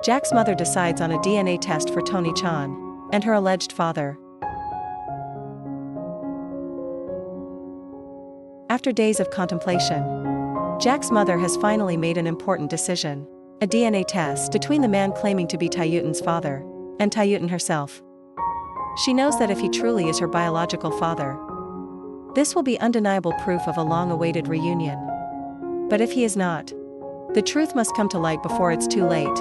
Jack's mother decides on a DNA test for Tu Tien and her alleged father. After days of contemplation, Jack's mother has finally made an important decision: a DNA test between the man claiming to be Tu Tien's father and Tu Tien herself. She knows that if he truly is her biological father, this will be undeniable proof of a long-awaited reunion. But if he is not, the truth must come to light before it's too late.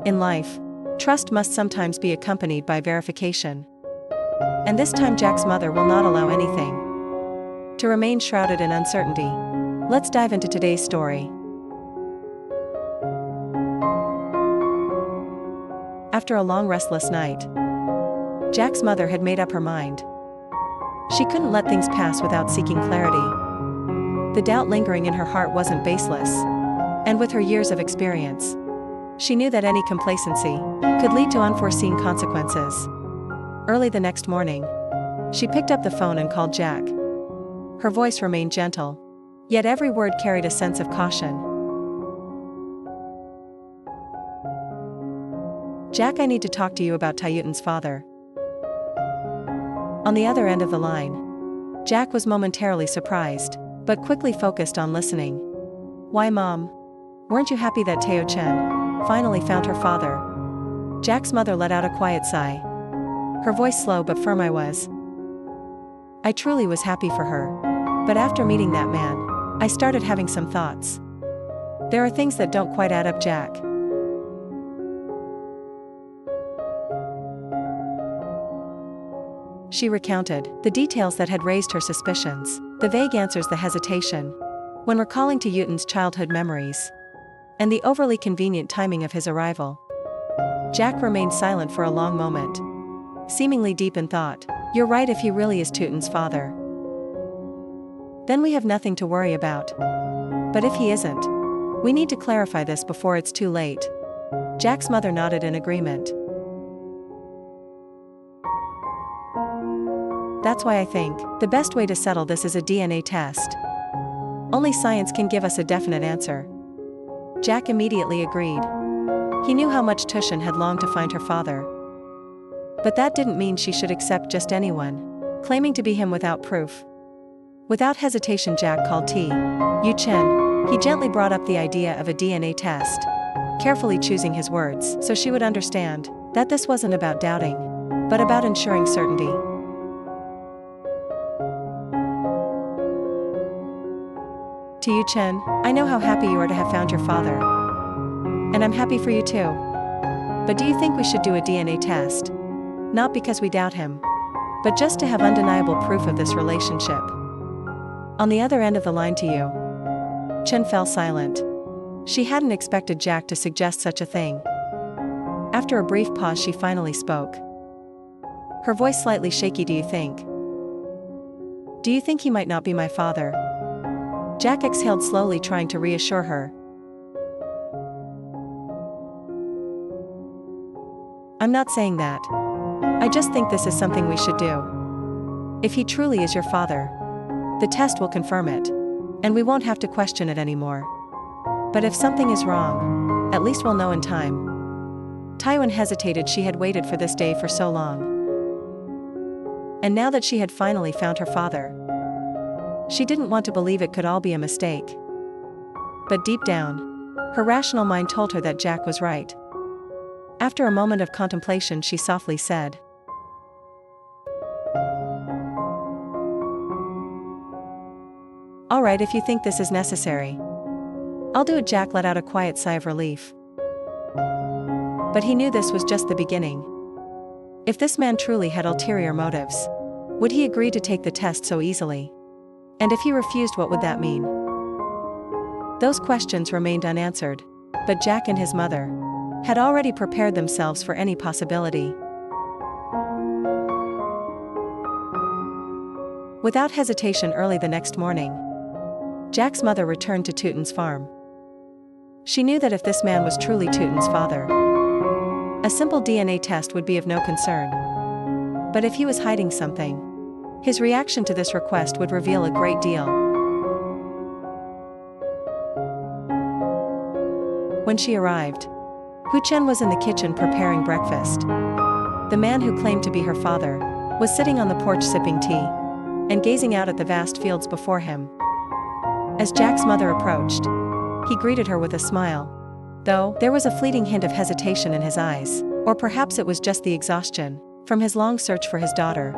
In life, trust must sometimes be accompanied by verification. And this time Jack's mother will not allow anything to remain shrouded in uncertainty. Let's dive into today's story. After a long restless night, Jack's mother had made up her mind. She couldn't let things pass without seeking clarity. The doubt lingering in her heart wasn't baseless, and with her years of experience, she knew that any complacency could lead to unforeseen consequences. Early the next morning, she picked up the phone and called Jack. Her voice remained gentle, yet every word carried a sense of caution. "Jack, I need to talk to you about Tu Tien's father." On the other end of the line, Jack was momentarily surprised, but quickly focused on listening. "Why, Mom? Weren't you happy that Tu Tien finally found her father?" Jack's mother let out a quiet sigh. Her voice slow but firm. I truly was happy for her. But after meeting that man, I started having some thoughts. There are things that don't quite add up, Jack." She recounted the details that had raised her suspicions, the vague answers, the hesitation when recalling Tu Tien's childhood memories, and the overly convenient timing of his arrival. Jack remained silent for a long moment, seemingly deep in thought. "You're right, if he really is Tu Tien's father, then we have nothing to worry about. But if he isn't, we need to clarify this before it's too late." Jack's mother nodded in agreement. "That's why I think the best way to settle this is a DNA test. Only science can give us a definite answer." Jack immediately agreed. He knew how much Tu Tien had longed to find her father. But that didn't mean she should accept just anyone claiming to be him without proof. Without hesitation, Jack called Tu Tien. He gently brought up the idea of a DNA test, carefully choosing his words so she would understand that this wasn't about doubting, but about ensuring certainty. "Tu Tien, I know how happy you are to have found your father. And I'm happy for you too. But do you think we should do a DNA test? Not because we doubt him, but just to have undeniable proof of this relationship." On the other end of the line, Tu Tien fell silent. She hadn't expected Jack to suggest such a thing. After a brief pause, she finally spoke. Her voice slightly shaky. Do you think he might not be my father?" Jack exhaled slowly, trying to reassure her. "I'm not saying that. I just think this is something we should do. If he truly is your father, the test will confirm it, and we won't have to question it anymore. But if something is wrong, at least we'll know in time." Tu Tien hesitated. She had waited for this day for so long. And now that she had finally found her father, she didn't want to believe it could all be a mistake. But deep down, her rational mind told her that Jack was right. After a moment of contemplation, she softly said, "All right, if you think this is necessary, I'll do it." Jack let out a quiet sigh of relief. But he knew this was just the beginning. If this man truly had ulterior motives, would he agree to take the test so easily? And if he refused, what would that mean? Those questions remained unanswered, but Jack and his mother had already prepared themselves for any possibility. Without hesitation, early the next morning, Jack's mother returned to Tu Tien's farm. She knew that if this man was truly Tu Tien's father, a simple DNA test would be of no concern. But if he was hiding something, his reaction to this request would reveal a great deal. When she arrived, Tu Tien was in the kitchen preparing breakfast. The man who claimed to be her father was sitting on the porch sipping tea and gazing out at the vast fields before him. As Jack's mother approached, he greeted her with a smile, though there was a fleeting hint of hesitation in his eyes, or perhaps it was just the exhaustion from his long search for his daughter.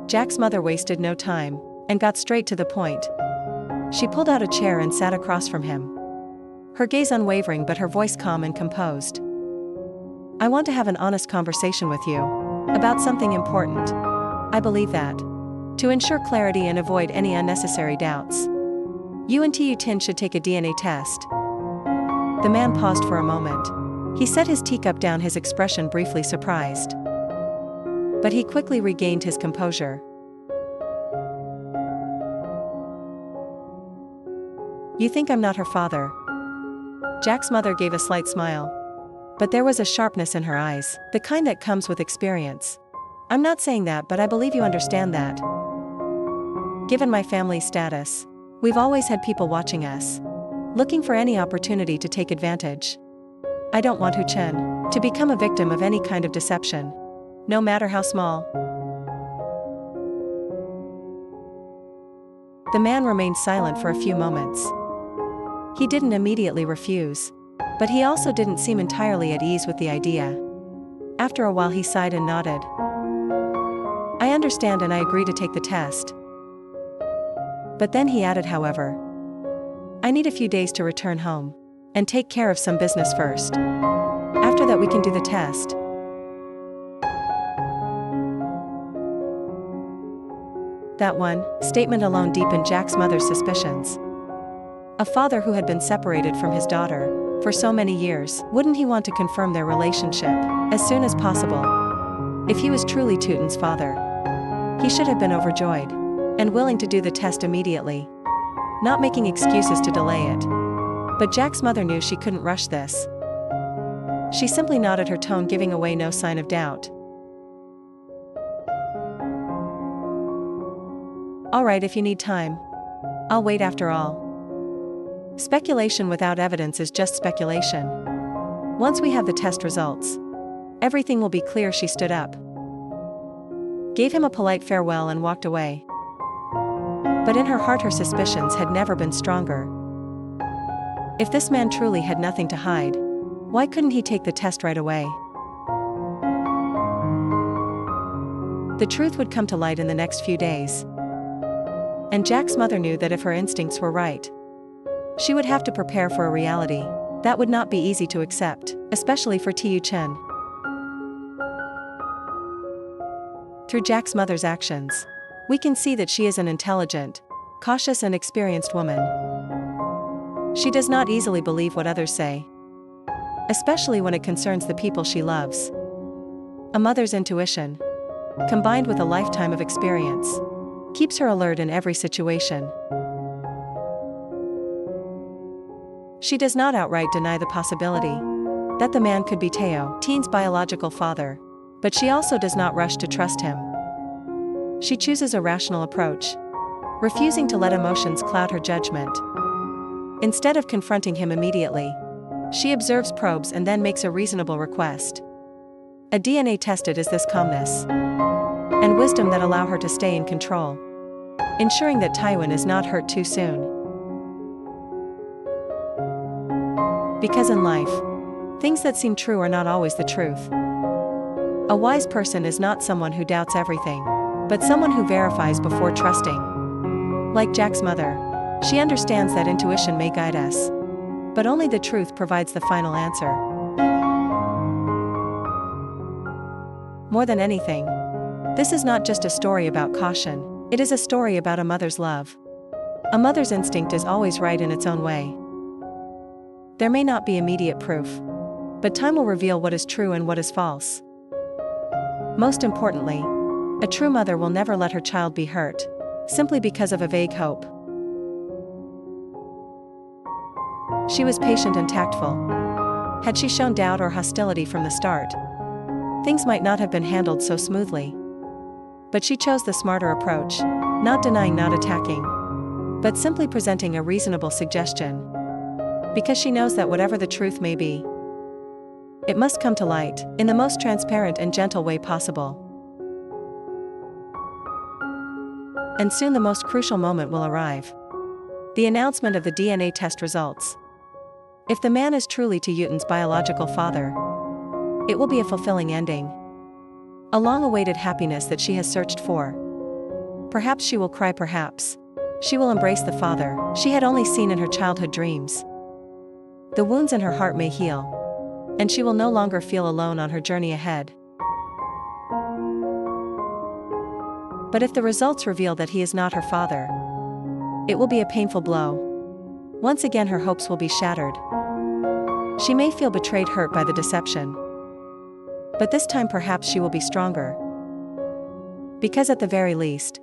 Jack's mother wasted no time and got straight to the point. She pulled out a chair and sat across from him, her gaze unwavering but her voice calm and composed. "I want to have an honest conversation with you about something important. I believe that, to ensure clarity and avoid any unnecessary doubts, you and Tu Tien should take a DNA test." The man paused for a moment. He set his teacup down, his expression briefly surprised. But he quickly regained his composure. "You think I'm not her father?" Jack's mother gave a slight smile, but there was a sharpness in her eyes, the kind that comes with experience. "I'm not saying that, but I believe you understand that. Given my family's status, we've always had people watching us, looking for any opportunity to take advantage. I don't want Tu Tien to become a victim of any kind of deception, no matter how small." The man remained silent for a few moments. He didn't immediately refuse, but he also didn't seem entirely at ease with the idea. After a while he sighed and nodded. "I understand and I agree to take the test." But then he added, "However, I need a few days to return home and take care of some business first. After that we can do the test." That one statement alone deepened Jack's mother's suspicions. A father who had been separated from his daughter for so many years, wouldn't he want to confirm their relationship as soon as possible? If he was truly Tu Tien's father, he should have been overjoyed and willing to do the test immediately, not making excuses to delay it. But Jack's mother knew she couldn't rush this. She simply nodded, her tone giving away no sign of doubt. "All right, if you need time. I'll wait after all. Speculation without evidence is just speculation. Once we have the test results, everything will be clear." She stood up, gave him a polite farewell and walked away. But in her heart her suspicions had never been stronger. If this man truly had nothing to hide, why couldn't he take the test right away? The truth would come to light in the next few days. And Jack's mother knew that if her instincts were right, she would have to prepare for a reality that would not be easy to accept, especially for Tu Tien. Through Jack's mother's actions, we can see that she is an intelligent, cautious and experienced woman. She does not easily believe what others say, especially when it concerns the people she loves. A mother's intuition, combined with a lifetime of experience, keeps her alert in every situation. She does not outright deny the possibility that the man could be Tu Tien's biological father, but she also does not rush to trust him. She chooses a rational approach, refusing to let emotions cloud her judgment. Instead of confronting him immediately, she observes, probes and then makes a reasonable request. A DNA tested is this calmness and wisdom that allow her to stay in control, ensuring that Tu Tien is not hurt too soon. Because in life, things that seem true are not always the truth. A wise person is not someone who doubts everything, but someone who verifies before trusting. Like Jack's mother, she understands that intuition may guide us, but only the truth provides the final answer. More than anything, this is not just a story about caution, it is a story about a mother's love. A mother's instinct is always right in its own way. There may not be immediate proof, but time will reveal what is true and what is false. Most importantly, a true mother will never let her child be hurt, simply because of a vague hope. She was patient and tactful. Had she shown doubt or hostility from the start, things might not have been handled so smoothly. But she chose the smarter approach, not denying, not attacking, but simply presenting a reasonable suggestion. Because she knows that whatever the truth may be, it must come to light, in the most transparent and gentle way possible. And soon the most crucial moment will arrive. The announcement of the DNA test results. If the man is truly Tu Tien's biological father, it will be a fulfilling ending. A long-awaited happiness that she has searched for. Perhaps she will cry, perhaps she will embrace the father she had only seen in her childhood dreams. The wounds in her heart may heal, and she will no longer feel alone on her journey ahead. But if the results reveal that he is not her father, it will be a painful blow. Once again her hopes will be shattered. She may feel betrayed, hurt by the deception. But this time perhaps she will be stronger. Because at the very least,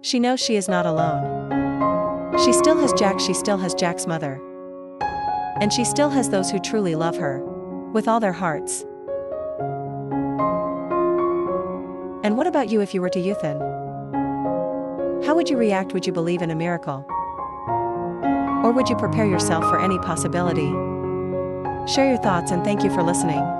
she knows she is not alone. She still has Jack, she still has Jack's mother. And she still has those who truly love her, with all their hearts. And what about you if you were Tu Tien? How would you react? Would you believe in a miracle? Or would you prepare yourself for any possibility? Share your thoughts and thank you for listening.